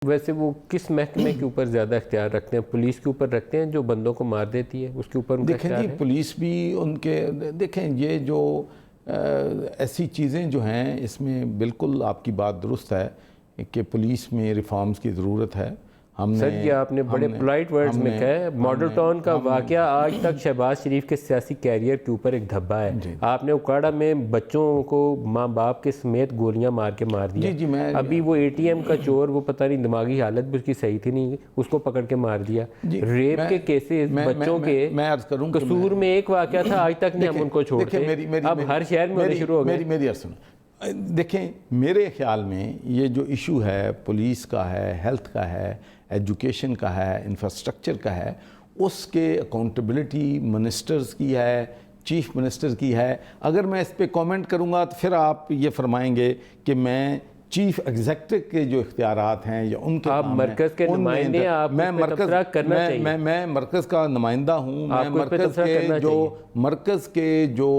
ویسے وہ کس محکمے کے اوپر زیادہ اختیار رکھتے ہیں؟ پولیس کے اوپر رکھتے ہیں جو بندوں کو مار دیتی ہے، اس کے اوپر ان کا دیکھیں اختیار جی ہے؟ پولیس بھی ان کے دیکھیں یہ جو ایسی چیزیں جو ہیں اس میں بالکل آپ کی بات درست ہے کہ پولیس میں ریفارمز کی ضرورت ہے. سر یہ آپ نے بڑے پولائٹ ورڈز میں کہا ہے. ماڈل ٹاؤن کا واقعہ آج تک شہباز شریف کے سیاسی کیریئر کے اوپر ایک دھبا ہے. آپ نے اکاڑا میں بچوں کو ماں باپ کے سمیت گولیاں مار کے مار دیا. ابھی وہ اے ٹی ایم کا چور، وہ پتہ نہیں دماغی حالت بھی اس کی صحیح تھی نہیں، اس کو پکڑ کے مار دیا. ریپ کے کیسز بچوں کے قصور میں ایک واقعہ تھا، آج تک نہیں ہم ان کو چھوڑتے. اب ہر شہر میں ہونے شروع ہو گئے. میری عرض سنیں. دیکھیں میرے خیال میں یہ جو ایشو ہے پولیس کا ہے، ہیلتھ کا ہے، ایجوکیشن کا ہے، انفراسٹرکچر کا ہے، اس کے اکاؤنٹیبلٹی منسٹرز کی ہے، چیف منسٹر کی ہے. اگر میں اس پہ کامنٹ کروں گا تو پھر آپ یہ فرمائیں گے کہ میں چیف ایگزیکٹو کے جو اختیارات ہیں یا ان کے آپ مرکز کے نمائندے، آپ میں مرکز کا نمائندہ ہوں. میں مرکز کے جو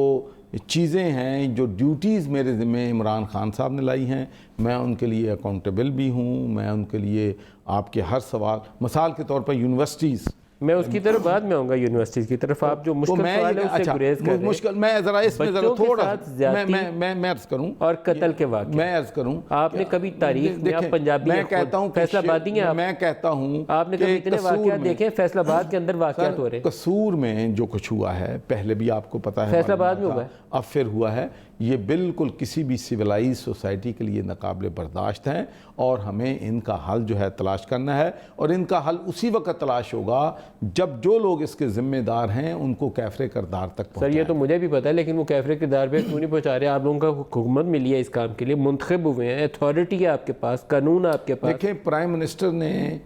چیزیں ہیں، جو ڈیوٹیز میرے ذمہ عمران خان صاحب نے لائی ہیں، میں ان کے لیے اکاؤنٹیبل بھی ہوں. میں ان کے لیے آپ کے ہر سوال، مثال کے طور پر یونیورسٹیز، میں اس کی طرف بعد میں آؤں گا. یونیورسٹیز کی طرف آپ جو مشکل سوال ہے اس سے گریز کر رہے ہیں. میں ذرا اس میں ذرا تھوڑا میں عرض کروں اور قتل کے واقعے میں عرض کروں. آپ نے کبھی تاریخ میں، آپ پنجابی ہیں خود، فیصل آبادی ہیں آپ، میں کہتا ہوں آپ نے کبھی اتنے واقعات دیکھے ہیں؟ فیصل آباد کے اندر واقعات ہو رہے ہیں. قصور میں جو کچھ ہوا ہے پہلے بھی آپ کو پتا ہے، فیصل آباد میں ہوا ہے، اب پھر ہوا ہے. یہ بالکل کسی بھی سویلائز سوسائٹی کے لیے ناقابل برداشت ہیں اور ہمیں ان کا حل جو ہے تلاش کرنا ہے. اور ان کا حل اسی وقت تلاش ہوگا جب جو لوگ اس کے ذمہ دار ہیں ان کو کیفر کردار تک پہنچائیں. سر یہ تو مجھے بھی پتا ہے، لیکن وہ کیفر کردار پہ کیوں نہیں پہنچا رہے؟ آپ لوگوں کا حکومت ملی ہے اس کام کے لیے، منتخب ہوئے ہیں، اتھارٹی ہے آپ کے پاس، قانون آپ کے پاس. دیکھیں پرائم منسٹر نے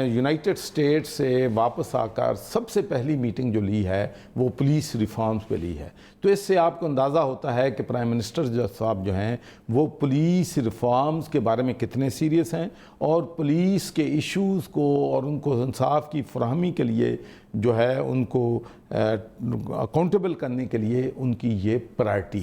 یونائٹڈ اسٹیٹ سے واپس آ کر سب سے پہلی میٹنگ جو لی ہے وہ پولیس ریفارمز پہ لی ہے. تو اس سے آپ کو اندازہ ہوتا ہے کہ پرائم منسٹر صاحب جو ہیں وہ پولیس ریفارمز کے بارے میں کتنے سیریس ہیں اور پولیس کے ایشوز کو اور ان کو انصاف کی فراہمی کے لیے جو ہے ان کو اکاؤنٹیبل کرنے کے لیے ان کی یہ پرائرٹی ہے.